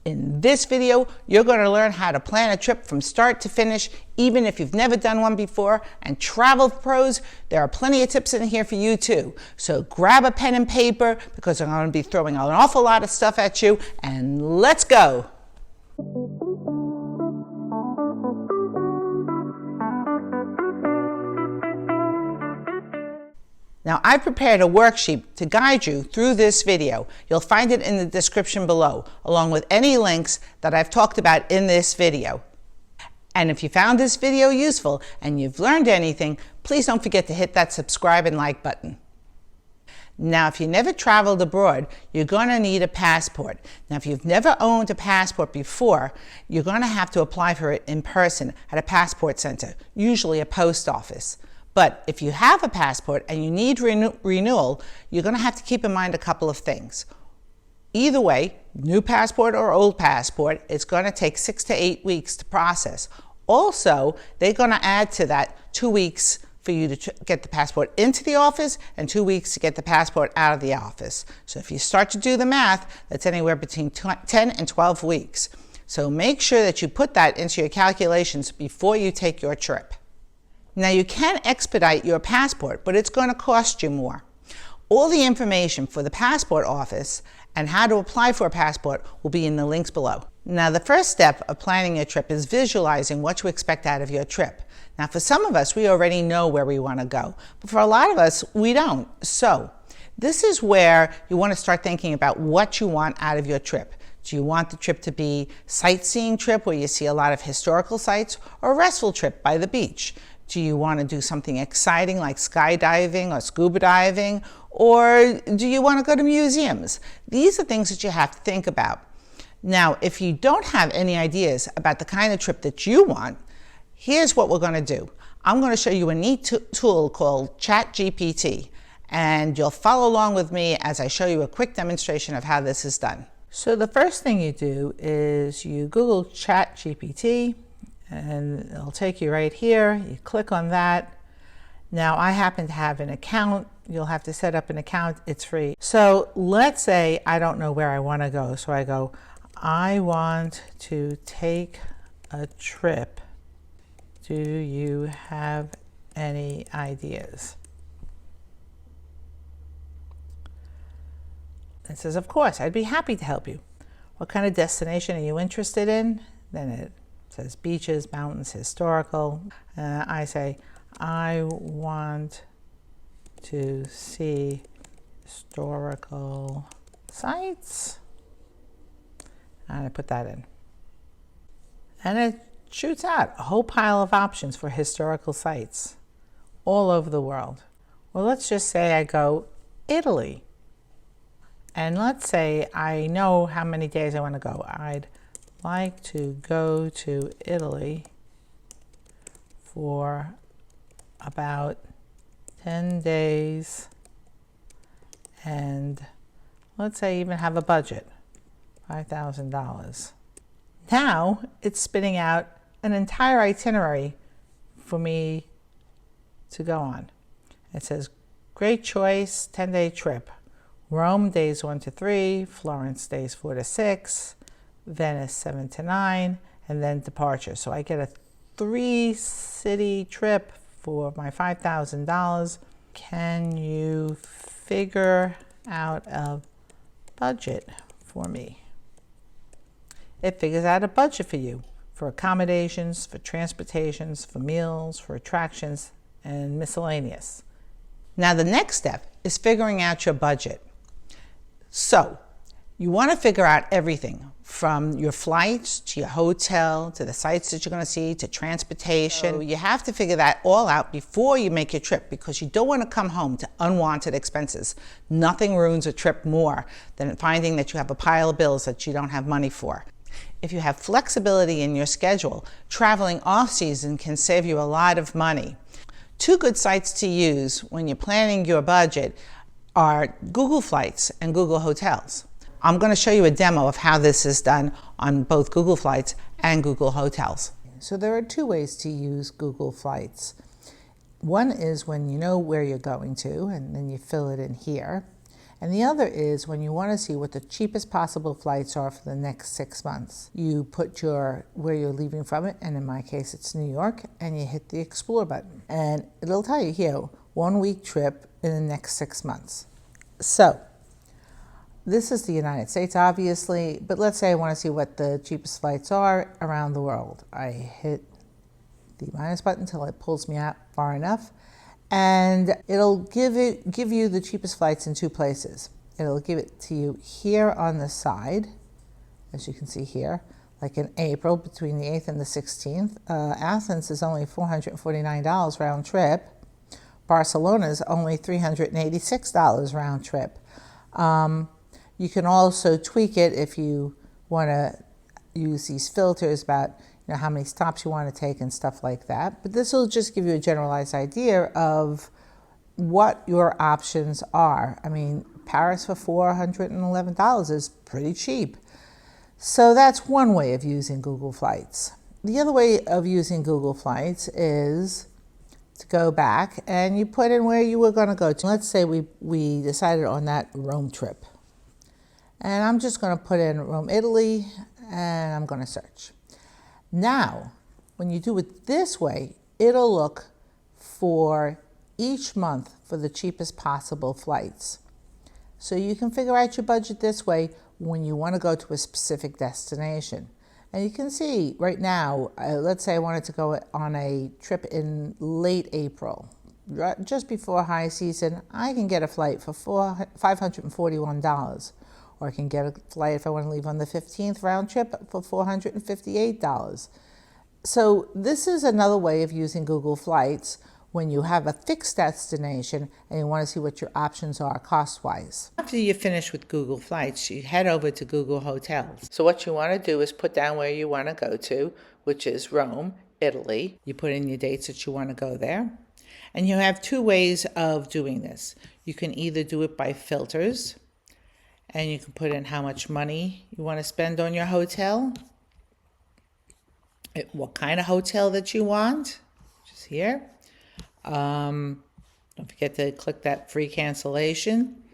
In this video, you're going to learn how to plan a trip from start to finish, even if you've never done one before. And travel pros, there are plenty of tips in here for you too. So grab a pen and paper because I'm going to be throwing an awful lot of stuff at you, and let's go. Now, I've prepared a worksheet to guide you through this video. You'll find it in the description below, along with any links that I've talked about in this video. And if you found this video useful and you've learned anything, please don't forget to hit that subscribe and like button. Now, if you never traveled abroad, you're going to need a passport. Now, if you've never owned a passport before, you're going to have to apply for it in person at a passport center, usually a post office. But if you have a passport and you need renewal, you're going to have to keep in mind a couple of things. Either way, new passport or old passport, it's going to take 6 to 8 weeks to process. Also, they're going to add to that 2 weeks for you to get the passport into the office and 2 weeks to get the passport out of the office. So if you start to do the math, that's anywhere between 10 and 12 weeks. So make sure that you put that into your calculations before you take your trip. Now, you can expedite your passport, but it's going to cost you more. All the information for the passport office and how to apply for a passport will be in the links below. Now, the first step of planning your trip is visualizing what you expect out of your trip. Now, for some of us, we already know where we want to go, but for a lot of us, we don't. So this is where you want to start thinking about what you want out of your trip. Do you want the trip to be a sightseeing trip where you see a lot of historical sites, or a restful trip by the beach? Do you want to do something exciting like skydiving or scuba diving? Or do you want to go to museums? These are things that you have to think about. Now, if you don't have any ideas about the kind of trip that you want, here's what we're going to do. I'm going to show you a neat tool called Chat GPT, and you'll follow along with me as I show you a quick demonstration of how this is done. So the first thing you do is you Google Chat GPT, and it'll take you right here. You click on that. Now, I happen to have an account. You'll have to set up an account. It's free. So let's say I don't know where I want to go. So I go, I want to take a trip. Do you have any ideas? It says, of course, I'd be happy to help you. What kind of destination are you interested in? Then it says beaches, mountains, historical. I say, I want to see historical sites. And I put that in. And it shoots out a whole pile of options for historical sites all over the world. Well, let's just say I go Italy. And let's say I know how many days I want to go. I'd like to go to Italy for about 10 days, and let's say even have a budget, $5,000. Now it's spitting out an entire itinerary for me to go on. It says, great choice, 10-day trip. Rome days 1 to 3, Florence days 4 to 6, Venice 7 to 9, and then departure. So I get a 3-city trip for my $5,000. Can you figure out a budget for me? It figures out a budget for you, for accommodations, for transportations, for meals, for attractions, and miscellaneous. Now, the next step is figuring out your budget. So you want to figure out everything from your flights to your hotel to the sites that you're going to see to transportation. So you have to figure that all out before you make your trip, because you don't want to come home to unwanted expenses. Nothing ruins a trip more than finding that you have a pile of bills that you don't have money for. If you have flexibility in your schedule, traveling off-season can save you a lot of money. Two good sites to use when you're planning your budget are Google Flights and Google Hotels. I'm going to show you a demo of how this is done on both Google Flights and Google Hotels. So there are two ways to use Google Flights. One is when you know where you're going to, and then you fill it in here. And the other is when you want to see what the cheapest possible flights are for the next 6 months. You put where you're leaving from it, and in my case it's New York, and you hit the Explore button. And it'll tell you here, 1 week trip in the next 6 months. So this is the United States, obviously, but let's say I want to see what the cheapest flights are around the world. I hit the minus button until it pulls me out far enough, and it'll give you the cheapest flights in 2 places. It'll give it to you here on the side, as you can see here, like in April between the 8th and the 16th. Athens is only $449 round trip. Barcelona is only $386 round trip. You can also tweak it if you want to use these filters about how many stops you want to take and stuff like that. But this will just give you a generalized idea of what your options are. I mean, Paris for $411 is pretty cheap. So that's one way of using Google Flights. The other way of using Google Flights is to go back and you put in where you were going to go to. Let's say we decided on that Rome trip. And I'm just going to put in Rome, Italy, and I'm going to search. Now, when you do it this way, it'll look for each month for the cheapest possible flights. So you can figure out your budget this way when you want to go to a specific destination. And you can see right now, let's say I wanted to go on a trip in late April, just before high season. I can get a flight for $541. Or I can get a flight if I want to leave on the 15th round trip for $458. So this is another way of using Google Flights when you have a fixed destination and you want to see what your options are cost-wise. After you finish with Google Flights, you head over to Google Hotels. So what you want to do is put down where you want to go to, which is Rome, Italy. You put in your dates that you want to go there. And you have 2 ways of doing this. You can either do it by filters, and you can put in how much money you want to spend on your hotel, what kind of hotel that you want, which is here. Don't forget to click that free cancellation.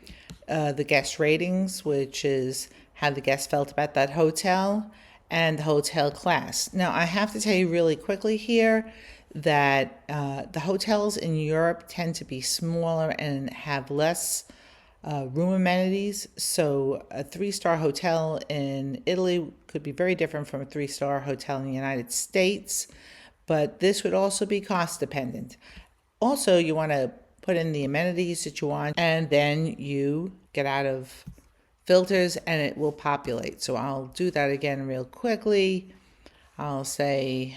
The guest ratings, which is how the guest felt about that hotel, and the hotel class. Now, I have to tell you really quickly here that the hotels in Europe tend to be smaller and have less room amenities. So a 3-star hotel in Italy could be very different from a 3-star hotel in the United States, but this would also be cost dependent. Also, you want to put in the amenities that you want, and then you get out of filters and it will populate. So I'll do that again real quickly. I'll say,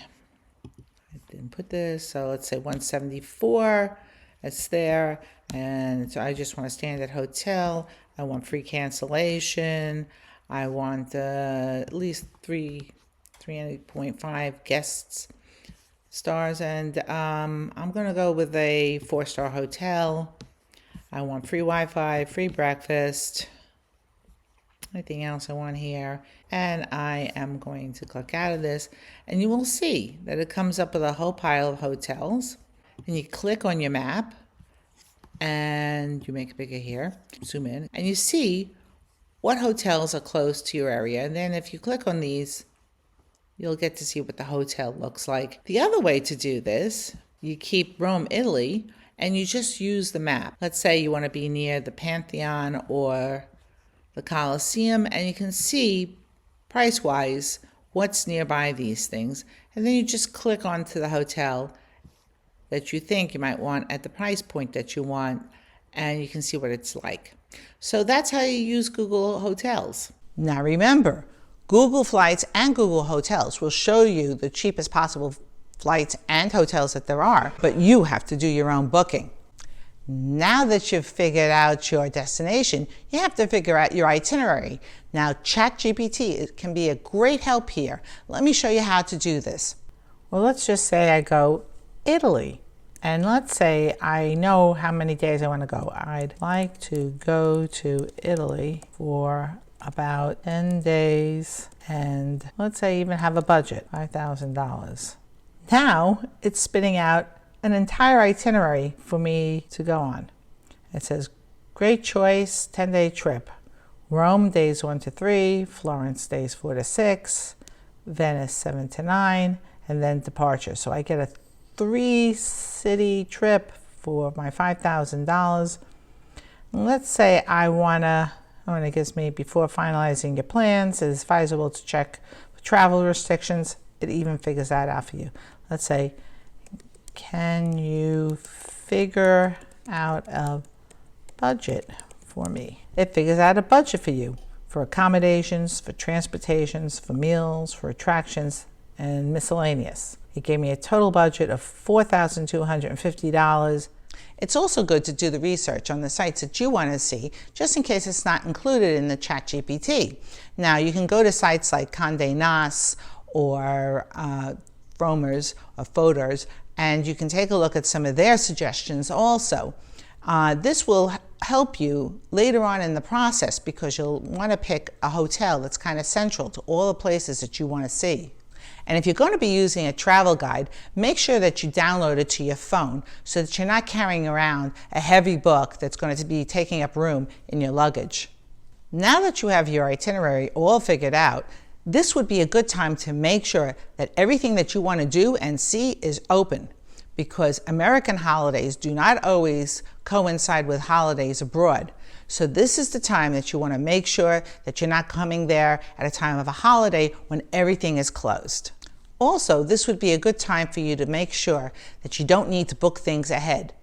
I didn't put this, so let's say 174. It's there, and so I just want a standard hotel. I want free cancellation. I want at least 3.5 guests stars, and I'm going to go with a 4-star hotel. I want free Wi-Fi, free breakfast, anything else I want here, and I am going to click out of this, and you will see that it comes up with a whole pile of hotels. And you click on your map and you make it bigger here, zoom in, and you see what hotels are close to your area. And then if you click on these, you'll get to see what the hotel looks like. The other way to do this, you keep Rome, Italy, and you just use the map. Let's say you want to be near the Pantheon or the Colosseum, and you can see price-wise what's nearby these things. And then you just click onto the hotel that you think you might want at the price point that you want, and you can see what it's like. So that's how you use Google Hotels. Now remember, Google Flights and Google Hotels will show you the cheapest possible flights and hotels that there are, but you have to do your own booking. Now that you've figured out your destination, you have to figure out your itinerary. Now, Chat GPT can be a great help here. Let me show you how to do this. Well, let's just say I go Italy. And let's say I know how many days I want to go. I'd like to go to Italy for about 10 days, and let's say even have a budget, $5,000. Now it's spitting out an entire itinerary for me to go on. It says Great choice, 10-day trip. Rome days 1 to 3, Florence days 4 to 6, Venice 7 to 9, and then departure. So I get a 3-city trip for my $5,000. Let's say I wanna, it gives me, before finalizing your plans, it is advisable to check for travel restrictions. It even figures that out for you. Let's say, can you figure out a budget for me? It figures out a budget for you for accommodations, for transportations, for meals, for attractions, and miscellaneous. It gave me a total budget of $4,250. It's also good to do the research on the sites that you want to see, just in case it's not included in the Chat GPT. Now, you can go to sites like Condé Nast or Frommer's or Photos, and you can take a look at some of their suggestions also. This will help you later on in the process because you'll want to pick a hotel that's kind of central to all the places that you want to see. And if you're going to be using a travel guide, make sure that you download it to your phone so that you're not carrying around a heavy book that's going to be taking up room in your luggage. Now that you have your itinerary all figured out, this would be a good time to make sure that everything that you want to do and see is open, because American holidays do not always coincide with holidays abroad. So this is the time that you want to make sure that you're not coming there at a time of a holiday when everything is closed. Also, this would be a good time for you to make sure that you don't need to book things ahead.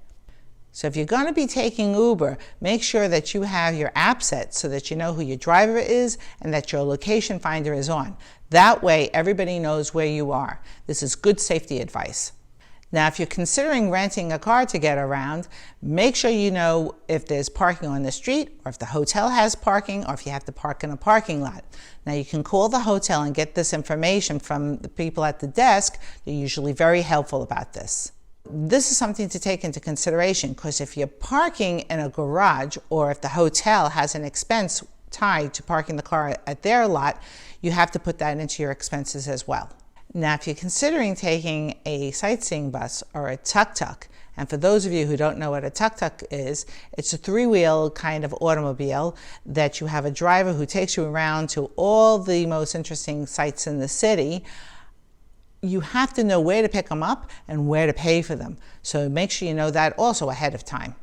So if you're going to be taking Uber, make sure that you have your app set so that you know who your driver is and that your location finder is on. That way, everybody knows where you are. This is good safety advice. Now, if you're considering renting a car to get around, make sure you know if there's parking on the street, or if the hotel has parking, or if you have to park in a parking lot. Now, you can call the hotel and get this information from the people at the desk. They're usually very helpful about this. This is something to take into consideration, because if you're parking in a garage, or if the hotel has an expense tied to parking the car at their lot, you have to put that into your expenses as well. Now, if you're considering taking a sightseeing bus or a tuk-tuk, and for those of you who don't know what a tuk-tuk is, it's a 3-wheel kind of automobile that you have a driver who takes you around to all the most interesting sites in the city. You have to know where to pick them up and where to pay for them. So make sure you know that also ahead of time.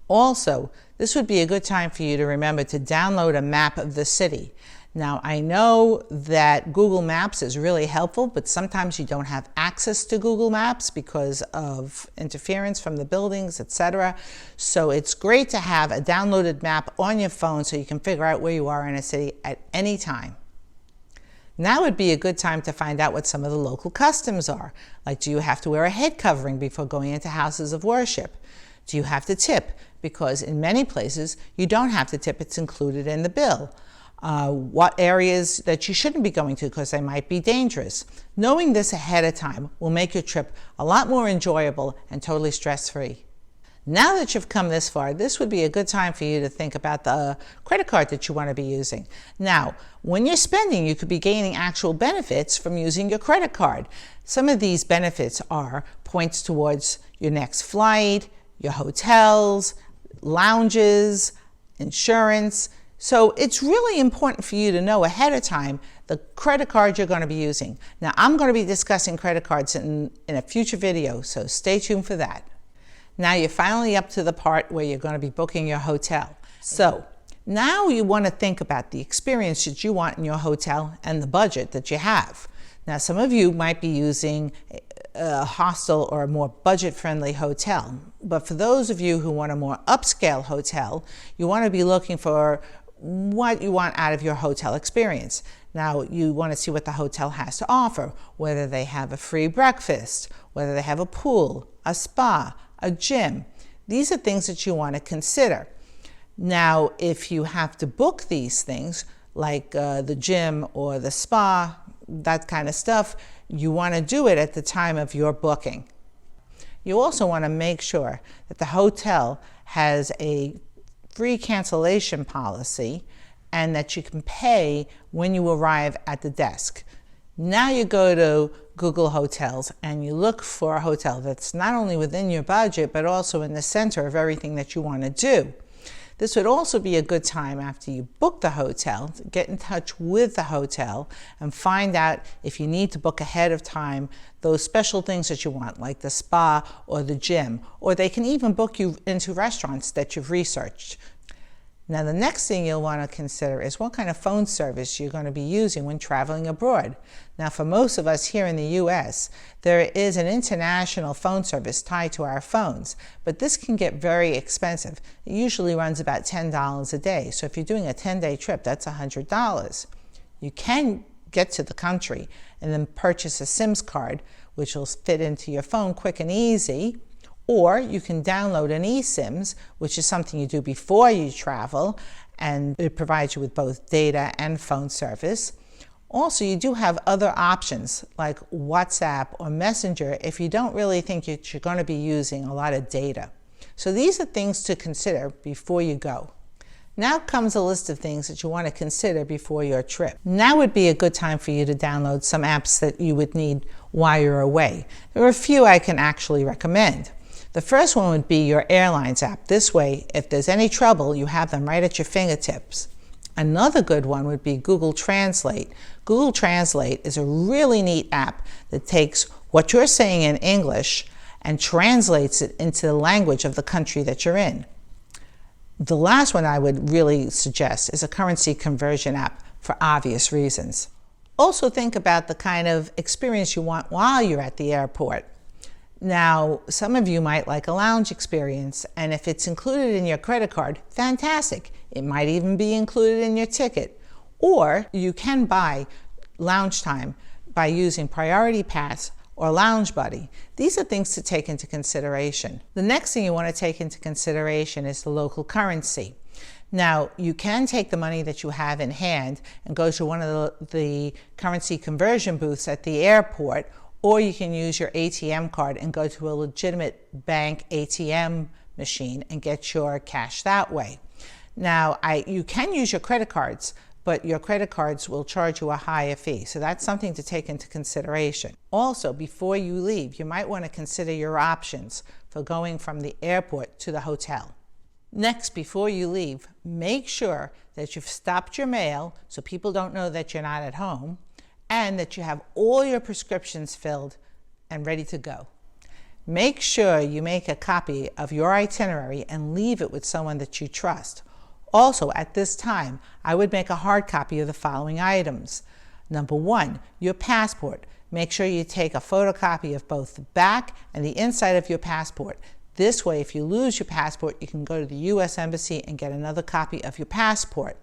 Also, this would be a good time for you to remember to download a map of the city. Now, I know that Google Maps is really helpful, but sometimes you don't have access to Google Maps because of interference from the buildings, etc. So it's great to have a downloaded map on your phone so you can figure out where you are in a city at any time. Now would be a good time to find out what some of the local customs are. Like, do you have to wear a head covering before going into houses of worship? Do you have to tip? Because in many places, you don't have to tip, it's included in the bill. What areas that you shouldn't be going to because they might be dangerous. Knowing this ahead of time will make your trip a lot more enjoyable and totally stress-free. Now that you've come this far, this would be a good time for you to think about the credit card that you want to be using. Now, when you're spending, you could be gaining actual benefits from using your credit card. Some of these benefits are points towards your next flight, your hotels, lounges, insurance. So it's really important for you to know ahead of time the credit card you're going to be using. Now, I'm going to be discussing credit cards in a future video, so stay tuned for that. Now you're finally up to the part where you're going to be booking your hotel. So now you want to think about the experience that you want in your hotel and the budget that you have. Now, some of you might be using a hostel or a more budget-friendly hotel, but for those of you who want a more upscale hotel, you want to be looking for what you want out of your hotel experience. Now, you want to see what the hotel has to offer, whether they have a free breakfast, whether they have a pool, a spa, a gym. These are things that you want to consider. Now, if you have to book these things, like the gym or the spa, that kind of stuff, you want to do it at the time of your booking. You also want to make sure that the hotel has a free cancellation policy and that you can pay when you arrive at the desk. Now you go to Google Hotels and you look for a hotel that's not only within your budget but also in the center of everything that you want to do. This would also be a good time after you book the hotel to get in touch with the hotel and find out if you need to book ahead of time those special things that you want, like the spa or the gym, or they can even book you into restaurants that you've researched. Now, the next thing you'll want to consider is what kind of phone service you're going to be using when traveling abroad. Now, for most of us here in the US, there is an international phone service tied to our phones, but this can get very expensive. It usually runs about $10 a day. So if you're doing a 10-day trip, that's $100. You can get to the country and then purchase a SIMS card, which will fit into your phone quick and easy. Or you can download an eSIMs, which is something you do before you travel, and it provides you with both data and phone service. Also, you do have other options like WhatsApp or Messenger if you don't really think you're going to be using a lot of data. So these are things to consider before you go. Now comes a list of things that you want to consider before your trip. Now would be a good time for you to download some apps that you would need while you're away. There are a few I can actually recommend. The first one would be your airlines app. This way, if there's any trouble, you have them right at your fingertips. Another good one would be Google Translate. Google Translate is a really neat app that takes what you're saying in English and translates it into the language of the country that you're in. The last one I would really suggest is a currency conversion app for obvious reasons. Also think about the kind of experience you want while you're at the airport. Now, some of you might like a lounge experience, and if it's included in your credit card, fantastic. It might even be included in your ticket. Or you can buy lounge time by using Priority Pass or Lounge Buddy. These are things to take into consideration. The next thing you want to take into consideration is the local currency. Now, you can take the money that you have in hand and go to one of the currency conversion booths at the airport, or you can use your ATM card and go to a legitimate bank ATM machine and get your cash that way. Now, you can use your credit cards, but your credit cards will charge you a higher fee. So that's something to take into consideration. Also, before you leave, you might want to consider your options for going from the airport to the hotel. Next, before you leave, make sure that you've stopped your mail so people don't know that you're not at home, and that you have all your prescriptions filled and ready to go. Make sure you make a copy of your itinerary and leave it with someone that you trust. Also, at this time, I would make a hard copy of the following items. Number one, your passport. Make sure you take a photocopy of both the back and the inside of your passport. This way, if you lose your passport, you can go to the U.S. Embassy and get another copy of your passport.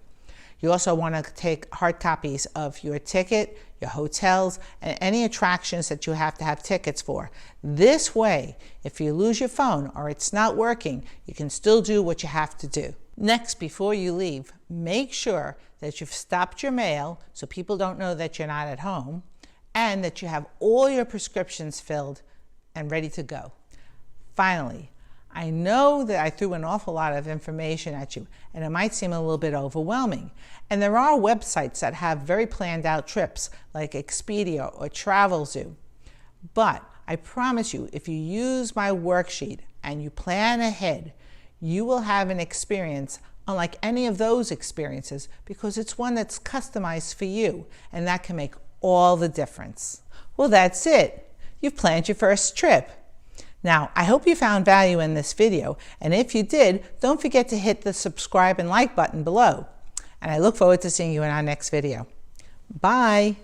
You also want to take hard copies of your ticket, your hotels, and any attractions that you have to have tickets for. This way, if you lose your phone or it's not working, you can still do what you have to do. Next, before you leave, make sure that you've stopped your mail so people don't know that you're not at home, and that you have all your prescriptions filled and ready to go. Finally, I know that I threw an awful lot of information at you, and it might seem a little bit overwhelming. And there are websites that have very planned out trips, like Expedia or TravelZoo. But I promise you, if you use my worksheet and you plan ahead, you will have an experience unlike any of those experiences, because it's one that's customized for you, and that can make all the difference. Well, that's it. You've planned your first trip. Now, I hope you found value in this video, and if you did, don't forget to hit the subscribe and like button below. And I look forward to seeing you in our next video. Bye!